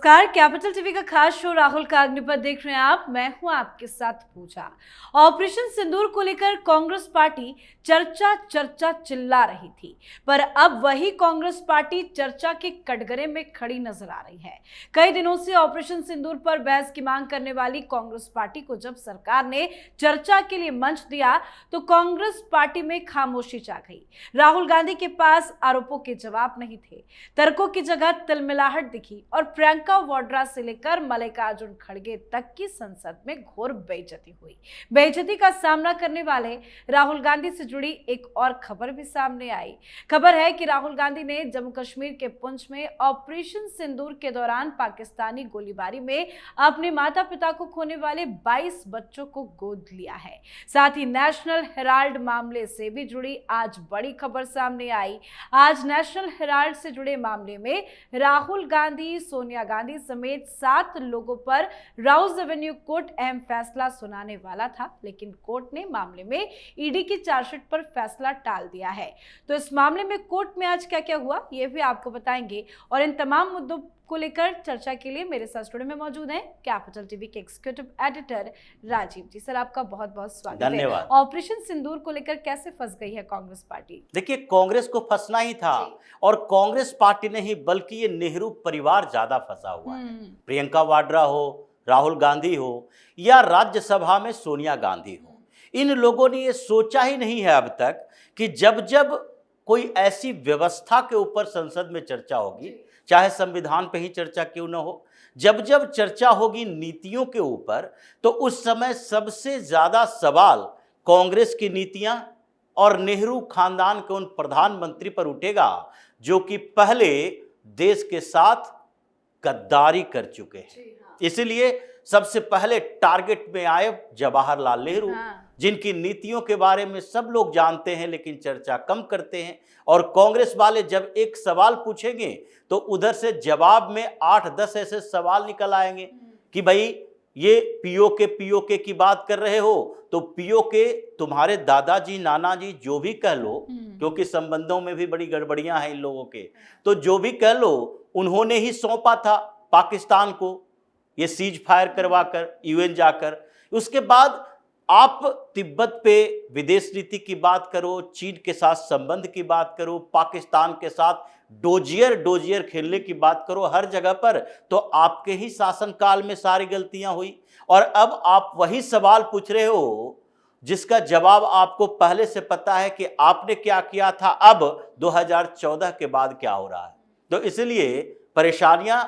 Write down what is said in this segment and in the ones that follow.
नमस्कार। Capital TV का खास शो राहुल का अग्निपथ देख रहे हैं आप। मैं हूं आपके साथ पूजा। ऑपरेशन सिंदूर को लेकर कांग्रेस पार्टी चर्चा चिल्ला रही थी, पर अब वही कांग्रेस पार्टी चर्चा के कटघरे में खड़ी नजर आ रही है। कई दिनों से ऑपरेशन सिंदूर पर बहस की मांग करने वाली कांग्रेस पार्टी को जब सरकार ने चर्चा के लिए मंच दिया तो कांग्रेस पार्टी में खामोशी छा गई। राहुल गांधी के पास आरोपों के जवाब नहीं थे, तर्कों की जगह तिलमिलाहट दिखी और प्रियंका वाड्रा से लेकर मल्लिकार्जुन खड़गे तक की संसद में घोर बेइज्जती हुई। बेइज्जती का सामना करने वाले राहुल गांधी से जुड़ी एक और खबर भी सामने आई। खबर है कि राहुल गांधी ने जम्मू कश्मीर के पुंछ में ऑपरेशन सिंदूर के दौरान पाकिस्तानी गोलीबारी में अपने माता पिता को खोने वाले 22 बच्चों को गोद लिया है। साथ ही नेशनल हेराल्ड मामले से भी जुड़ी आज बड़ी खबर सामने आई। आज नेशनल हेराल्ड से जुड़े मामले में राहुल गांधी, सोनिया गांधी समेत 7 लोगों पर राउज एवेन्यू कोर्ट अहम फैसला सुनाने वाला था, लेकिन कोर्ट ने मामले में ईडी की चार्जशीट पर फैसला टाल दिया है। तो इस मामले में कोर्ट में आज क्या क्या हुआ ये भी आपको बताएंगे और इन तमाम मुद्दों को लेकर चर्चा के लिए मेरे साथ स्टूडियो में मौजूद हैं कैपिटल टीवी के एग्जीक्यूटिव एडिटर राजीव जी। सर, आपका बहुत बहुत स्वागत है। धन्यवाद। ऑपरेशन सिंदूर को लेकर कैसे फंस गई है कांग्रेस पार्टी? देखिए, कांग्रेस को फंसना ही था और कांग्रेस पार्टी नहीं बल्कि ये नेहरू परिवार ज्यादा फंसा हुआ है। प्रियंका वाड्रा हो, राहुल गांधी हो या राज्यसभा में सोनिया गांधी हो, इन लोगों ने ये सोचा ही नहीं है अब तक कि जब जब कोई ऐसी व्यवस्था के ऊपर संसद में चर्चा होगी, चाहे संविधान पे ही चर्चा क्यों न हो, जब जब चर्चा होगी नीतियों के ऊपर, तो उस समय सबसे ज्यादा सवाल कांग्रेस की नीतियां और नेहरू खानदान के उन प्रधानमंत्री पर उठेगा जो कि पहले देश के साथ गद्दारी कर चुके हैं। इसलिए सबसे पहले टारगेट में आए जवाहरलाल नेहरू, जिनकी नीतियों के बारे में सब लोग जानते हैं लेकिन चर्चा कम करते हैं। और कांग्रेस वाले जब एक सवाल पूछेंगे तो उधर से जवाब में 8-10 ऐसे सवाल निकल आएंगे कि भाई ये पीओके की बात कर रहे हो तो पीओके तुम्हारे दादाजी नानाजी जो भी कह लो, क्योंकि संबंधों में भी बड़ी गड़बड़ियां हैं इन लोगों के, तो जो भी कह लो उन्होंने ही सौंपा था पाकिस्तान को, ये सीज फायर करवा कर यूएन जाकर। उसके बाद आप तिब्बत पे विदेश नीति की बात करो, चीन के साथ संबंध की बात करो, पाकिस्तान के साथ डोजियर खेलने की बात करो, हर जगह पर तो आपके ही शासनकाल में सारी गलतियां हुई। और अब आप वही सवाल पूछ रहे हो जिसका जवाब आपको पहले से पता है कि आपने क्या किया था, अब 2014 के बाद क्या हो रहा है। तो इसलिए परेशानियां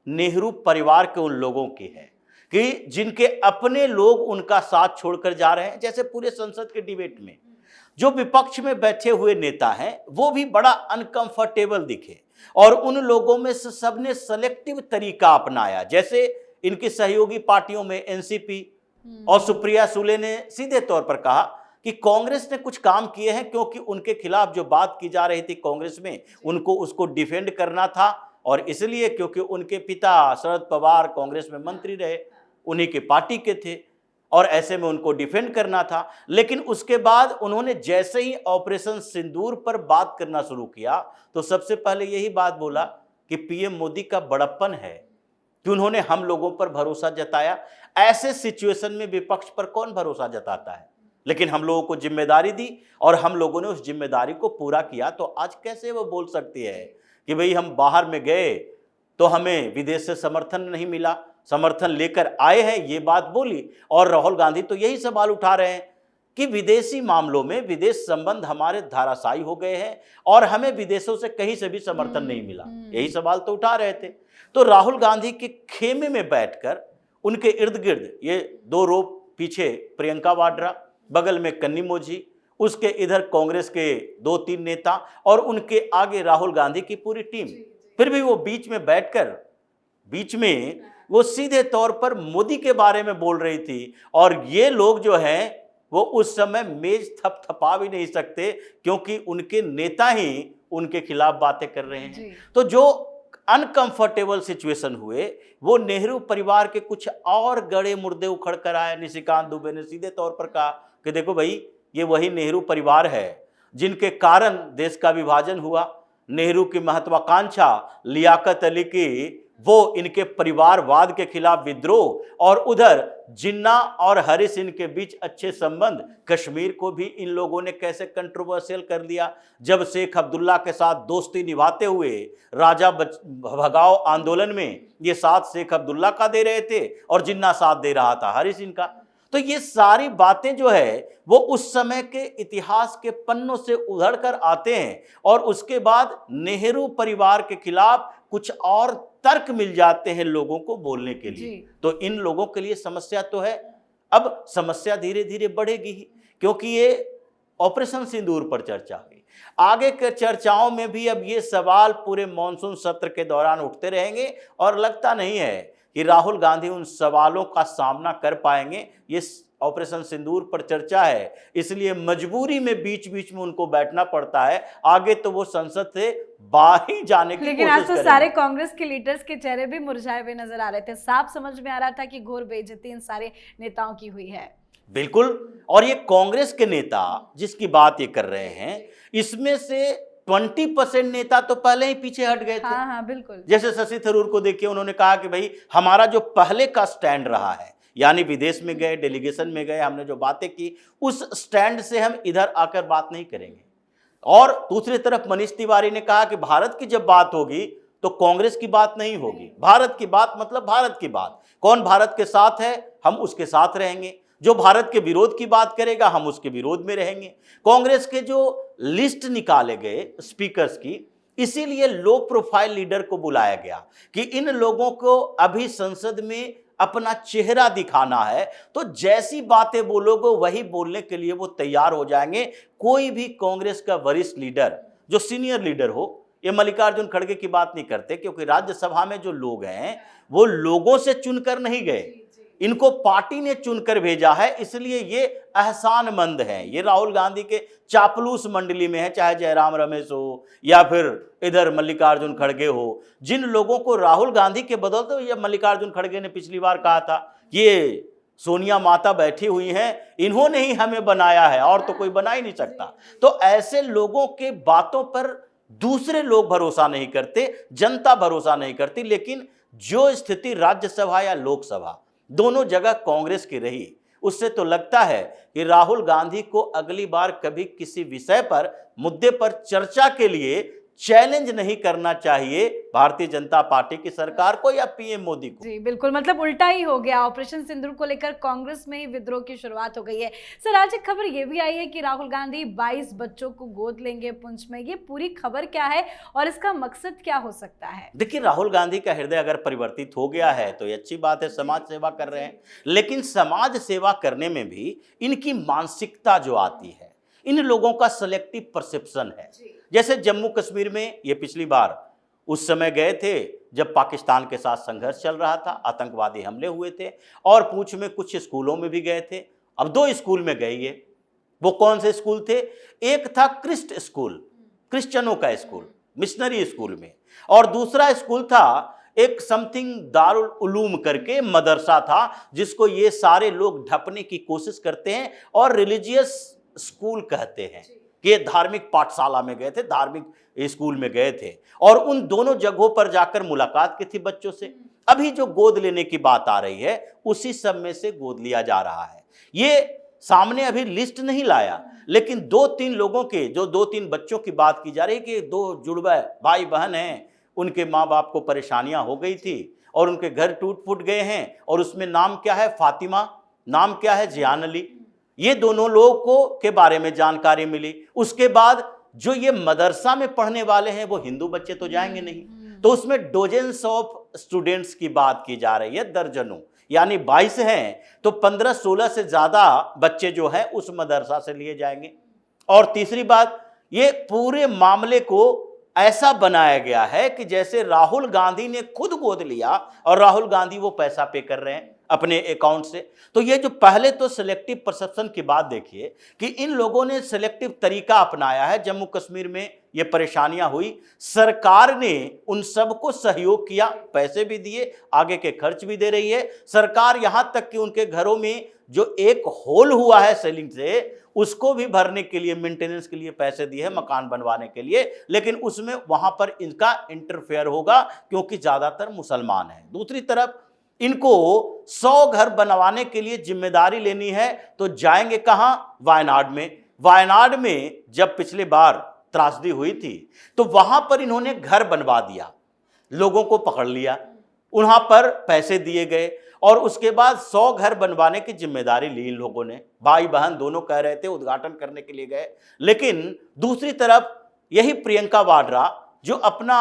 नेहरू परिवार के उन लोगों की है कि जिनके अपने लोग उनका साथ छोड़कर जा रहे हैं। जैसे पूरे संसद के डिबेट में जो विपक्ष में बैठे हुए नेता हैं वो भी बड़ा अनकंफर्टेबल दिखे और उन लोगों में से सबने सेलेक्टिव तरीका अपनाया। जैसे इनकी सहयोगी पार्टियों में एनसीपी और सुप्रिया सुले ने सीधे तौर पर कहा कि कांग्रेस ने कुछ काम किए हैं, क्योंकि उनके खिलाफ जो बात की जा रही थी कांग्रेस में उनको उसको डिफेंड करना था, और इसलिए क्योंकि उनके पिता शरद पवार कांग्रेस में मंत्री रहे, उन्हीं के पार्टी के थे और ऐसे में उनको डिफेंड करना था। लेकिन उसके बाद उन्होंने जैसे ही ऑपरेशन सिंदूर पर बात करना शुरू किया तो सबसे पहले यही बात बोला कि पीएम मोदी का बड़प्पन है कि उन्होंने हम लोगों पर भरोसा जताया। ऐसे सिचुएशन में विपक्ष पर कौन भरोसा जताता है, लेकिन हम लोगों को जिम्मेदारी दी और हम लोगों ने उस जिम्मेदारी को पूरा किया। तो आज कैसे वो बोल सकती है कि भाई हम बाहर में गए तो हमें विदेश से समर्थन नहीं मिला, समर्थन लेकर आए हैं, ये बात बोली। और राहुल गांधी तो यही सवाल उठा रहे हैं कि विदेशी मामलों में विदेश संबंध हमारे धाराशायी हो गए हैं और हमें विदेशों से कहीं से भी समर्थन नहीं मिला, यही सवाल तो उठा रहे थे। तो राहुल गांधी के खेमे में बैठकर उनके इर्द गिर्द ये 2 रो पीछे प्रियंका वाड्रा, बगल में कन्निमोझी, उसके इधर कांग्रेस के 2-3 नेता और उनके आगे राहुल गांधी की पूरी टीम, फिर भी वो बीच में वो सीधे तौर पर मोदी के बारे में बोल रही थी। और ये लोग जो हैं वो उस समय मेज थपथपा भी नहीं सकते क्योंकि उनके नेता ही उनके खिलाफ बातें कर रहे हैं। तो जो अनकंफर्टेबल सिचुएशन हुए वो नेहरू परिवार के कुछ और गड़े मुर्दे उखड़ कर आए। निशिकांत दुबे ने सीधे तौर पर कहा कि देखो भाई, ये वही नेहरू परिवार है जिनके कारण देश का विभाजन हुआ। नेहरू की महत्वाकांक्षा लियाकत अली की वो इनके परिवारवाद के खिलाफ विद्रोह, और उधर जिन्ना और हरीश इनके बीच अच्छे संबंध। कश्मीर को भी इन लोगों ने कैसे कंट्रोवर्शियल कर दिया, जब शेख अब्दुल्ला के साथ दोस्ती निभाते हुए राजा भगाओ आंदोलन में ये साथ शेख अब्दुल्ला का दे रहे थे और जिन्ना साथ दे रहा था हरीश इनका। तो ये सारी बातें जो है वो उस समय के इतिहास के पन्नों से उधड़ कर आते हैं, और उसके बाद नेहरू परिवार के खिलाफ कुछ और तर्क मिल जाते हैं लोगों को बोलने के लिए। तो इन लोगों के लिए समस्या तो है। अब समस्या धीरे धीरे बढ़ेगी ही, क्योंकि ये ऑपरेशन सिंदूर पर चर्चा हुई। आगे के चर्चाओं में भी अब ये सवाल पूरे मॉनसून सत्र के दौरान उठते रहेंगे, और लगता नहीं है कि राहुल गांधी उन सवालों का सामना कर पाएंगे। ये ऑपरेशन सिंदूर पर चर्चा है, इसलिए मजबूरी में बीच बीच में उनको बैठना पड़ता है। आगे तो वो संसद से बाहर ही जाने की लेकिन कोशिश आज तो करेंगे। सारे कांग्रेस के लीडर्स के चेहरे भी मुरझाए हुए नजर आ रहे थे। साफ समझ में आ रहा था कि घोर बेइज्जती इन सारे नेताओं की हुई है। बिल्कुल, और ये कांग्रेस के नेता जिसकी बात ये कर रहे हैं, इसमें से 20% नेता तो पहले ही पीछे हट गए थे। हाँ, बिल्कुल। जैसे शशि थरूर को देखिए, उन्होंने कहा कि भाई हमारा जो पहले का स्टैंड रहा है, यानी विदेश में गए, डेलीगेशन में गए, हमने जो बातें की, उस स्टैंड से हम इधर आकर बात नहीं करेंगे। और दूसरी तरफ मनीष तिवारी ने कहा कि भारत की जब बात होगी तो कांग्रेस की बात नहीं होगी। भारत की बात मतलब भारत की बात, कौन भारत के साथ है हम उसके साथ रहेंगे, जो भारत के विरोध की बात करेगा हम उसके विरोध में रहेंगे। कांग्रेस के जो लिस्ट निकाले गए स्पीकर्स की, इसीलिए लो प्रोफाइल लीडर को बुलाया गया कि इन लोगों को अभी संसद में अपना चेहरा दिखाना है, तो जैसी बातें बोलोगे वही बोलने के लिए वो तैयार हो जाएंगे। कोई भी कांग्रेस का वरिष्ठ लीडर जो सीनियर लीडर हो, ये मल्लिकार्जुन खड़गे की बात नहीं करते, क्योंकि राज्यसभा में जो लोग हैं वो लोगों से चुनकर नहीं गए, इनको पार्टी ने चुनकर भेजा है, इसलिए ये एहसानमंद हैं। ये राहुल गांधी के चापलूस मंडली में है, चाहे जयराम रमेश हो या फिर इधर मल्लिकार्जुन खड़गे हो। जिन लोगों को राहुल गांधी के बदौलत, ये मल्लिकार्जुन खड़गे ने पिछली बार कहा था, ये सोनिया माता बैठी हुई हैं, इन्होंने ही हमें बनाया है और तो कोई बना ही नहीं सकता। तो ऐसे लोगों के बातों पर दूसरे लोग भरोसा नहीं करते, जनता भरोसा नहीं करती। लेकिन जो स्थिति राज्यसभा या लोकसभा दोनों जगह कांग्रेस की रही, उससे तो लगता है कि राहुल गांधी को अगली बार कभी किसी विषय पर, मुद्दे पर चर्चा के लिए चैलेंज नहीं करना चाहिए भारतीय जनता पार्टी की सरकार को या पीएम मोदी को। जी बिल्कुल, मतलब उल्टा ही हो गया। ऑपरेशन सिंदूर को लेकर कांग्रेस में ही विद्रोह की शुरुआत हो गई है। सर, आज एक खबर ये भी आई है कि राहुल गांधी 22 बच्चों को गोद लेंगे पुंछ में। ये पूरी खबर क्या है और इसका मकसद क्या हो सकता है? देखिए, राहुल गांधी का हृदय अगर परिवर्तित हो गया है तो ये अच्छी बात है, समाज सेवा कर रहे हैं। लेकिन समाज सेवा करने में भी इनकी मानसिकता जो आती है, इन लोगों का सिलेक्टिव परसेप्शन है। जैसे जम्मू कश्मीर में ये पिछली बार उस समय गए थे जब पाकिस्तान के साथ संघर्ष चल रहा था, आतंकवादी हमले हुए थे, और पूंछ में कुछ स्कूलों में भी गए थे। अब 2 स्कूल में गए ये, वो कौन से स्कूल थे? एक था क्रिस्ट स्कूल, क्रिश्चियनों का स्कूल, मिशनरी स्कूल में, और दूसरा स्कूल था एक समथिंग दारुल उलूम करके मदरसा था, जिसको ये सारे लोग ढपने की कोशिश करते हैं और रिलीजियस स्कूल कहते हैं कि ये धार्मिक पाठशाला में गए थे, धार्मिक स्कूल में गए थे। और उन दोनों जगहों पर जाकर मुलाकात की थी बच्चों से। अभी जो गोद लेने की बात आ रही है, उसी सब में से गोद लिया जा रहा है। ये सामने अभी लिस्ट नहीं लाया, लेकिन 2-3 लोगों के, जो 2-3 बच्चों की बात की जा रही है कि 2 जुड़वा भाई बहन हैं, उनके माँ बाप को परेशानियां हो गई थी और उनके घर टूट फूट गए हैं, और उसमें नाम क्या है? फातिमा, नाम क्या है? जियान अली। ये दोनों लोगों को के बारे में जानकारी मिली। उसके बाद जो ये मदरसा में पढ़ने वाले हैं वो हिंदू बच्चे तो जाएंगे नहीं, तो उसमें डोजेंस ऑफ स्टूडेंट्स की बात की जा रही है, दर्जनों, यानी 22 हैं, तो 15-16 से ज्यादा बच्चे जो हैं उस मदरसा से लिए जाएंगे। और तीसरी बात, ये पूरे मामले को ऐसा बनाया गया है कि जैसे राहुल गांधी ने खुद गोद लिया और राहुल गांधी वो पैसा पे कर रहे हैं अपने अकाउंट से। तो ये जो पहले तो सिलेक्टिव परसेप्शन की बात देखिए कि इन लोगों ने सिलेक्टिव तरीका अपनाया है जम्मू कश्मीर में ये परेशानियां हुई, सरकार ने उन सबको सहयोग किया, पैसे भी दिए, आगे के खर्च भी दे रही है सरकार। यहां तक कि उनके घरों में जो एक होल हुआ है सेलिंग से, उसको भी भरने के लिए, मेंटेनेंस के लिए पैसे दिए हैं, मकान बनवाने के लिए। लेकिन उसमें वहां पर इनका इंटरफेयर होगा क्योंकि ज्यादातर मुसलमान हैं। दूसरी तरफ इनको 100 घर बनवाने के लिए जिम्मेदारी लेनी है, तो जाएंगे कहां? वायनाड में। वायनाड में जब पिछली बार त्रासदी हुई थी तो वहां पर इन्होंने घर बनवा दिया, लोगों को पकड़ लिया, वहां पर पैसे दिए गए और उसके बाद 100 घर बनवाने की जिम्मेदारी ली इन लोगों ने। भाई बहन दोनों कह रहे थे, उद्घाटन करने के लिए गए। लेकिन दूसरी तरफ यही प्रियंका वाड्रा जो अपना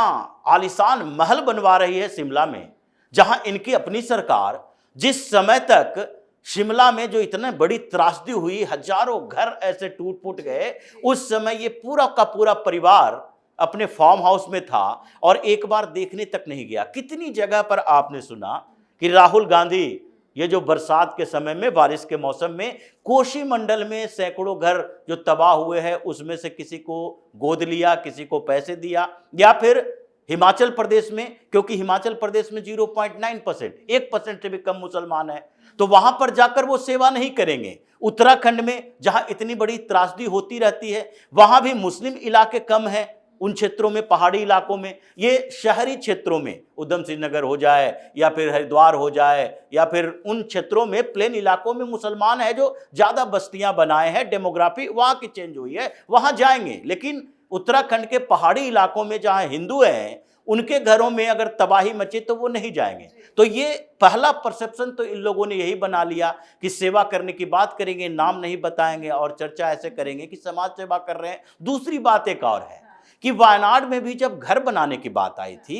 आलीशान महल बनवा रही है शिमला में, जहां इनकी अपनी सरकार, जिस समय तक शिमला में जो इतने बड़ी त्रासदी हुई, हजारों घर ऐसे टूट फूट गए, उस समय ये पूरा का पूरा परिवार अपने फार्म हाउस में था और एक बार देखने तक नहीं गया। कितनी जगह पर आपने सुना कि राहुल गांधी ये जो बरसात के समय में, बारिश के मौसम में, कोशी मंडल में सैकड़ों घर जो तबाह हुए हैं उसमें से किसी को गोद लिया, किसी को पैसे दिया। या फिर हिमाचल प्रदेश में, क्योंकि हिमाचल प्रदेश में 0.9%, 1% से भी कम मुसलमान है, तो वहां पर जाकर वो सेवा नहीं करेंगे। उत्तराखंड में जहां इतनी बड़ी त्रासदी होती रहती है, वहां भी मुस्लिम इलाके कम हैं उन क्षेत्रों में, पहाड़ी इलाकों में। ये शहरी क्षेत्रों में, उधम सिंह नगर हो जाए या फिर हरिद्वार हो जाए या फिर उन क्षेत्रों में, प्लेन इलाकों में मुसलमान है जो ज्यादा बस्तियां बनाए हैं, डेमोग्राफी वहां की चेंज हुई है, वहां जाएंगे। लेकिन उत्तराखंड के पहाड़ी इलाकों में जहां हिंदू हैं, उनके घरों में अगर तबाही मचे तो वो नहीं जाएंगे। तो ये पहला परसेप्शन तो इन लोगों ने यही बना लिया कि सेवा करने की बात करेंगे, नाम नहीं बताएंगे और चर्चा ऐसे करेंगे कि समाज सेवा कर रहे हैं। दूसरी बात एक और है कि वायनाड में भी जब घर बनाने की बात आई थी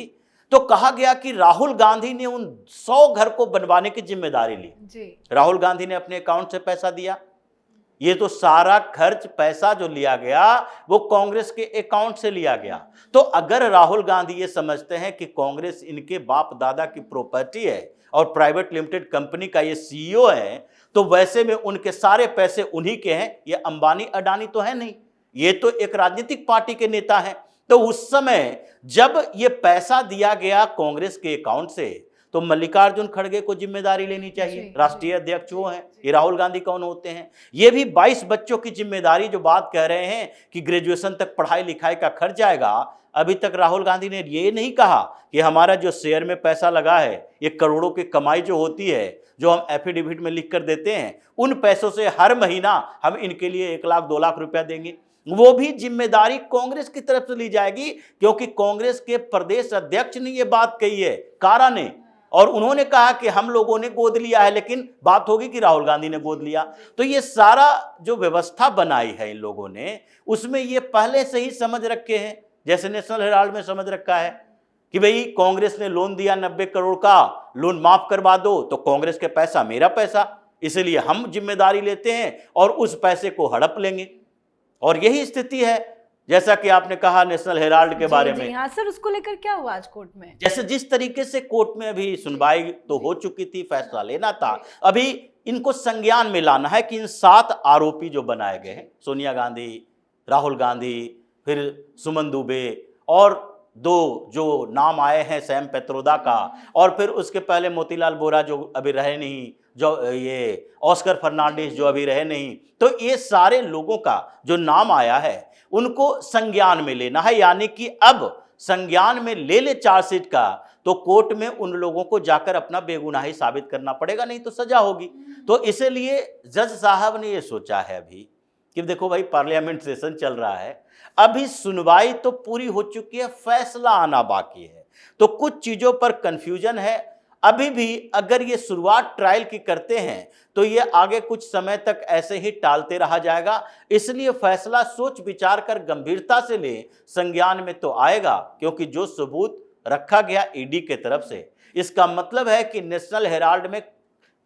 तो कहा गया कि राहुल गांधी ने उन 100 घर को बनवाने की जिम्मेदारी ली जी। राहुल गांधी ने अपने अकाउंट से पैसा दिया। ये तो सारा खर्च, पैसा जो लिया गया वो कांग्रेस के अकाउंट से लिया गया। तो अगर राहुल गांधी ये समझते हैं कि कांग्रेस इनके बाप दादा की प्रॉपर्टी है और प्राइवेट लिमिटेड कंपनी का ये सीईओ है, तो वैसे में उनके सारे पैसे उन्हीं के हैं। ये अंबानी अडानी तो है नहीं, ये तो एक राजनीतिक पार्टी के नेता हैं। तो उस समय जब ये पैसा दिया गया कांग्रेस के अकाउंट से, तो मल्लिकार्जुन खड़गे को जिम्मेदारी लेनी चाहिए। राष्ट्रीय अध्यक्ष वो हैं, ये राहुल गांधी कौन होते हैं? ये भी 22 बच्चों की जिम्मेदारी, जो बात कह रहे हैं कि ग्रेजुएशन तक पढ़ाई लिखाई का खर्च जाएगा, अभी तक राहुल गांधी ने ये नहीं कहा कि हमारा जो शेयर में पैसा लगा है, ये करोड़ों की कमाई जो होती है, जो हम एफिडेविट में लिख कर देते हैं, उन पैसों से हर महीना हम इनके लिए 1 लाख 2 लाख रुपया देंगे। वो भी जिम्मेदारी कांग्रेस की तरफ से ली जाएगी, क्योंकि कांग्रेस के प्रदेश अध्यक्ष ने ये बात कही है, कारा ने, और उन्होंने कहा कि हम लोगों ने गोद लिया है, लेकिन बात होगी कि राहुल गांधी ने गोद लिया। तो ये सारा जो व्यवस्था बनाई है इन लोगों ने, उसमें ये पहले से ही समझ रखे हैं, जैसे नेशनल हेराल्ड में समझ रखा है कि भाई कांग्रेस ने लोन दिया 90 करोड़ का, लोन माफ करवा दो, तो कांग्रेस के पैसा मेरा पैसा, इसलिए हम जिम्मेदारी लेते हैं और उस पैसे को हड़प लेंगे। और यही स्थिति है, जैसा कि आपने कहा नेशनल हेराल्ड के बारे में। हाँ सर, उसको लेकर क्या हुआ आज कोर्ट में? जैसे जिस तरीके से कोर्ट में अभी सुनवाई तो हो चुकी थी, फैसला लेना था, अभी इनको संज्ञान में लाना है कि इन 7 आरोपी जो बनाए गए हैं, सोनिया गांधी, राहुल गांधी, फिर सुमन दुबे और 2 जो नाम आए हैं सैम पेत्रोदा का, और फिर उसके पहले मोतीलाल वोरा जो अभी रहे नहीं, जो ये ऑस्कर फर्नांडिस जो अभी रहे नहीं, तो ये सारे लोगों का जो नाम आया है उनको संज्ञान में लेना है। यानी कि अब संज्ञान में ले चार्जशीट का, तो कोर्ट में उन लोगों को जाकर अपना बेगुनाही साबित करना पड़ेगा, नहीं तो सजा होगी। तो इसलिए जज साहब ने ये सोचा है अभी कि देखो भाई, पार्लियामेंट सेशन चल रहा है, अभी सुनवाई तो पूरी हो चुकी है, फैसला आना बाकी है, तो कुछ चीजों पर कंफ्यूजन है। अभी भी अगर ये शुरुआत ट्रायल की करते हैं तो ये आगे कुछ समय तक ऐसे ही टालते रहा जाएगा। इसलिए फैसला सोच विचार कर गंभीरता से ले, संज्ञान में तो आएगा, क्योंकि जो सबूत रखा गया ईडी के तरफ से, इसका मतलब है कि नेशनल हेराल्ड में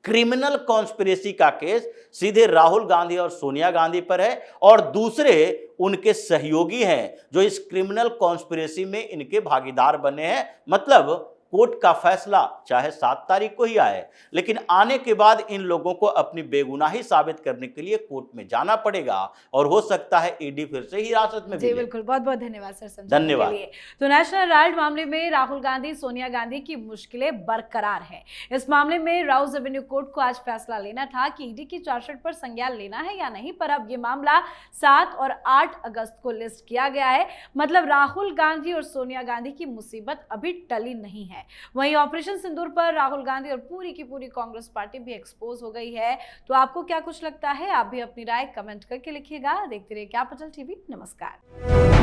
क्रिमिनल कॉन्स्पिरेसी का केस सीधे राहुल गांधी और सोनिया गांधी पर है, और दूसरे उनके सहयोगी हैं जो इस क्रिमिनल कॉन्स्पिरेसी में इनके भागीदार बने हैं। मतलब कोर्ट का फैसला चाहे 7 तारीख को ही आए, लेकिन आने के बाद इन लोगों को अपनी बेगुनाही साबित करने के लिए कोर्ट में जाना पड़ेगा और हो सकता है ईडी फिर से हिरासत में जी भी ले। बिल्कुल, बहुत बहुत धन्यवाद सर समझाने धन्यवाद। के लिए। तो नेशनल हेराल्ड मामले में राहुल गांधी सोनिया गांधी की मुश्किलें बरकरार है। इस मामले में राउज एवेन्यू कोर्ट को आज फैसला लेना था कि ईडी की चार्जशीट पर संज्ञान लेना है या नहीं, पर अब ये मामला 7 और 8 अगस्त को लिस्ट किया गया है। मतलब राहुल गांधी और सोनिया गांधी की मुसीबत अभी टली नहीं है। वहीं ऑपरेशन सिंदूर पर राहुल गांधी और पूरी की पूरी कांग्रेस पार्टी भी एक्सपोज हो गई है। तो आपको क्या कुछ लगता है, आप भी अपनी राय कमेंट करके लिखिएगा। देखते रहिए कैपिटल टीवी। नमस्कार।